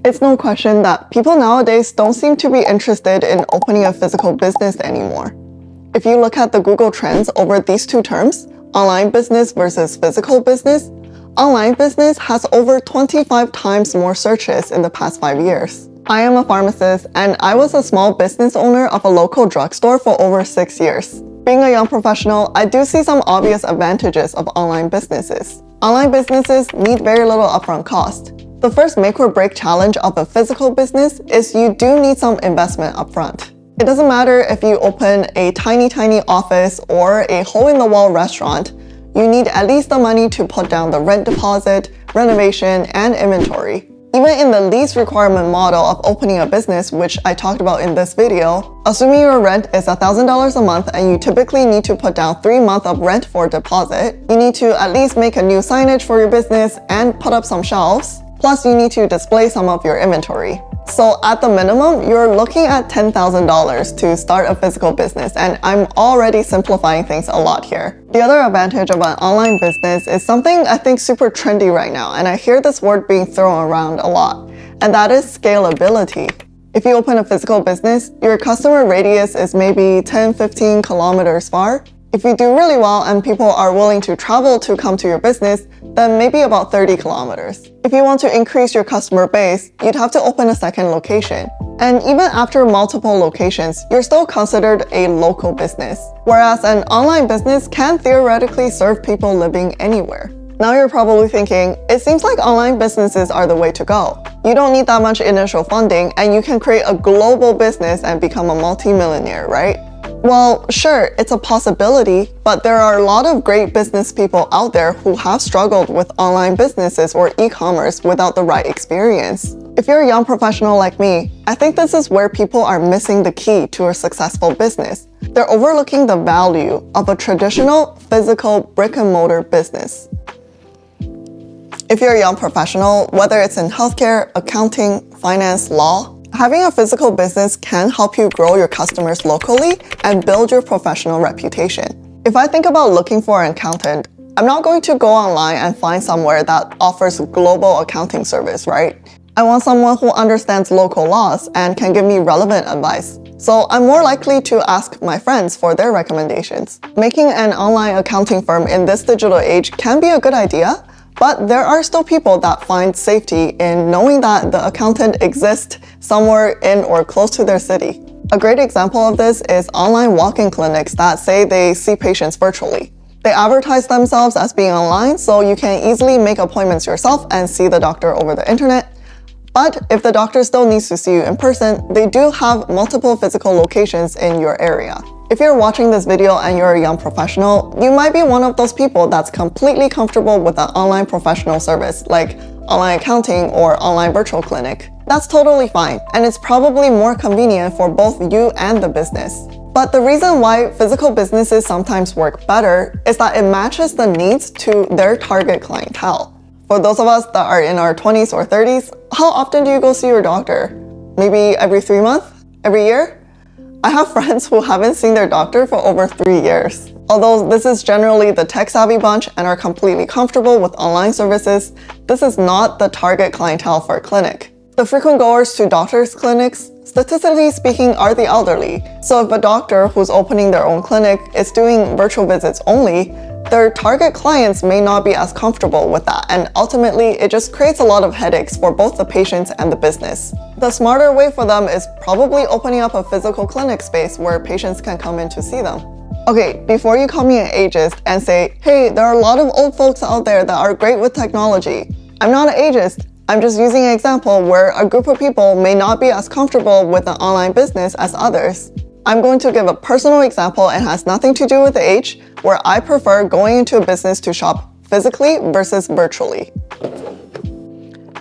It's no question that people nowadays don't seem to be interested in opening a physical business anymore. If you look at the Google Trends over these two terms, online business versus physical business, online business has over 25 times more searches in the past 5 years. I am a pharmacist, and I was a small business owner of a local drugstore for over 6 years. Being a young professional, I do see some obvious advantages of online businesses. Online businesses need very little upfront cost. The first make or break challenge of a physical business is you do need some investment upfront. It doesn't matter if you open a tiny office or a hole-in-the-wall restaurant, you need at least the money to put down the rent deposit, renovation, and inventory. Even in the least requirement model of opening a business, which I talked about in this video, assuming your rent is $1,000 a month and you typically need to put down 3 months of rent for deposit, you need to at least make a new signage for your business and put up some shelves, plus you need to display some of your inventory. So at the minimum, you're looking at $10,000 to start a physical business, and I'm already simplifying things a lot here. The other advantage of an online business is something I think super trendy right now, and I hear this word being thrown around a lot, and that is scalability. If you open a physical business, your customer radius is maybe 10-15 kilometers far. If you do really well and people are willing to travel to come to your business, then maybe about 30 kilometers. If you want to increase your customer base, you'd have to open a second location. And even after multiple locations, you're still considered a local business, whereas an online business can theoretically serve people living anywhere. Now you're probably thinking, it seems like online businesses are the way to go. You don't need that much initial funding and you can create a global business and become a multi-millionaire, right? Well, sure, it's a possibility, but there are a lot of great business people out there who have struggled with online businesses or e-commerce without the right experience. If you're a young professional like me, I think this is where people are missing the key to a successful business. They're overlooking the value of a traditional physical brick-and-mortar business. If you're a young professional, whether it's in healthcare, accounting, finance, law, having a physical business can help you grow your customers locally and build your professional reputation. If I think about looking for an accountant, I'm not going to go online and find somewhere that offers global accounting service, right? I want someone who understands local laws and can give me relevant advice. So I'm more likely to ask my friends for their recommendations. Making an online accounting firm in this digital age can be a good idea, but there are still people that find safety in knowing that the accountant exists somewhere in or close to their city. A great example of this is online walk-in clinics that say they see patients virtually. They advertise themselves as being online, so you can easily make appointments yourself and see the doctor over the internet. But if the doctor still needs to see you in person, they do have multiple physical locations in your area. If you're watching this video and you're a young professional, you might be one of those people that's completely comfortable with an online professional service like online accounting or online virtual clinic. That's totally fine, and it's probably more convenient for both you and the business. But the reason why physical businesses sometimes work better is that it matches the needs to their target clientele. For those of us that are in our 20s or 30s, how often do you go see your doctor? Maybe every 3 months? Every year? I have friends who haven't seen their doctor for over 3 years. Although this is generally the tech-savvy bunch and are completely comfortable with online services, this is not the target clientele for a clinic. The frequent goers to doctors' clinics, statistically speaking, are the elderly. So if a doctor who's opening their own clinic is doing virtual visits only, their target clients may not be as comfortable with that, and ultimately it just creates a lot of headaches for both the patients and the business. The smarter way for them is probably opening up a physical clinic space where patients can come in to see them. Okay, before you call me an ageist and say, hey, there are a lot of old folks out there that are great with technology. I'm not an ageist. I'm just using an example where a group of people may not be as comfortable with an online business as others. I'm going to give a personal example and has nothing to do with age, where I prefer going into a business to shop physically versus virtually.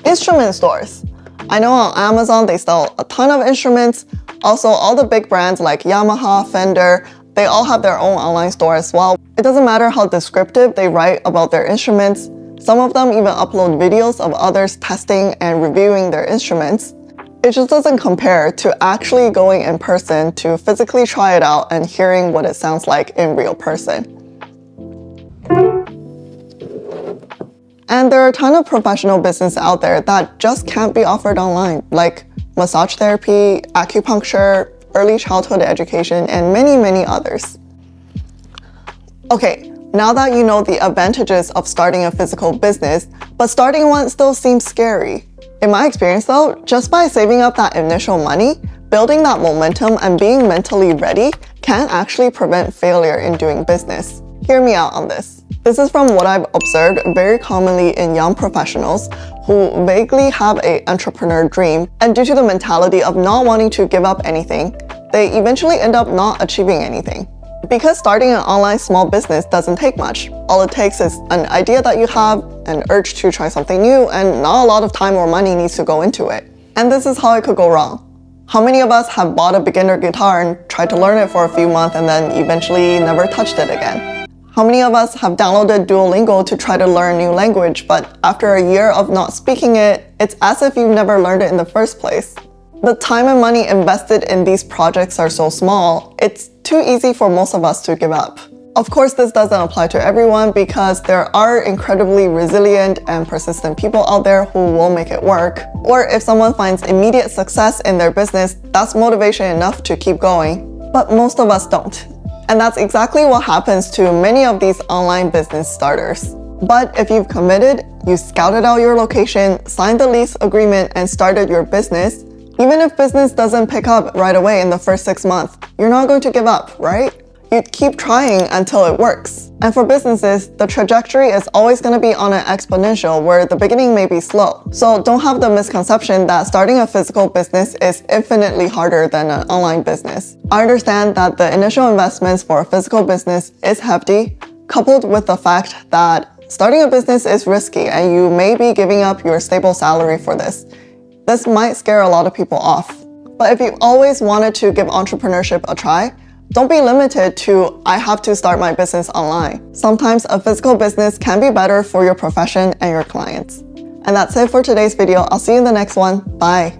Instrument stores. I know on Amazon they sell a ton of instruments. Also, all the big brands like Yamaha, Fender, they all have their own online store as well. It doesn't matter how descriptive they write about their instruments. Some of them even upload videos of others testing and reviewing their instruments. It just doesn't compare to actually going in person to physically try it out and hearing what it sounds like in real person. And there are a ton of professional business out there that just can't be offered online, like massage therapy, acupuncture, early childhood education, and many, many others. Okay, now that you know the advantages of starting a physical business, but starting one still seems scary. In my experience though, just by saving up that initial money, building that momentum and being mentally ready can actually prevent failure in doing business. Hear me out on this. This is from what I've observed very commonly in young professionals who vaguely have an entrepreneur dream, and due to the mentality of not wanting to give up anything, they eventually end up not achieving anything. Because starting an online small business doesn't take much. All it takes is an idea that you have, an urge to try something new, and not a lot of time or money needs to go into it. And this is how it could go wrong. How many of us have bought a beginner guitar and tried to learn it for a few months and then eventually never touched it again? How many of us have downloaded Duolingo to try to learn a new language, but after a year of not speaking it, it's as if you've never learned it in the first place? The time and money invested in these projects are so small, it's too easy for most of us to give up. Of course, this doesn't apply to everyone because there are incredibly resilient and persistent people out there who will make it work. Or if someone finds immediate success in their business, that's motivation enough to keep going. But most of us don't. And that's exactly what happens to many of these online business starters. But if you've committed, you scouted out your location, signed the lease agreement, and started your business, even if business doesn't pick up right away in the first 6 months, you're not going to give up, right? You keep trying until it works. And for businesses, the trajectory is always going to be on an exponential where the beginning may be slow. So don't have the misconception that starting a physical business is infinitely harder than an online business. I understand that the initial investments for a physical business is hefty, coupled with the fact that starting a business is risky and you may be giving up your stable salary for this. This might scare a lot of people off. But if you've always wanted to give entrepreneurship a try, don't be limited to, I have to start my business online. Sometimes a physical business can be better for your profession and your clients. And that's it for today's video. I'll see you in the next one. Bye.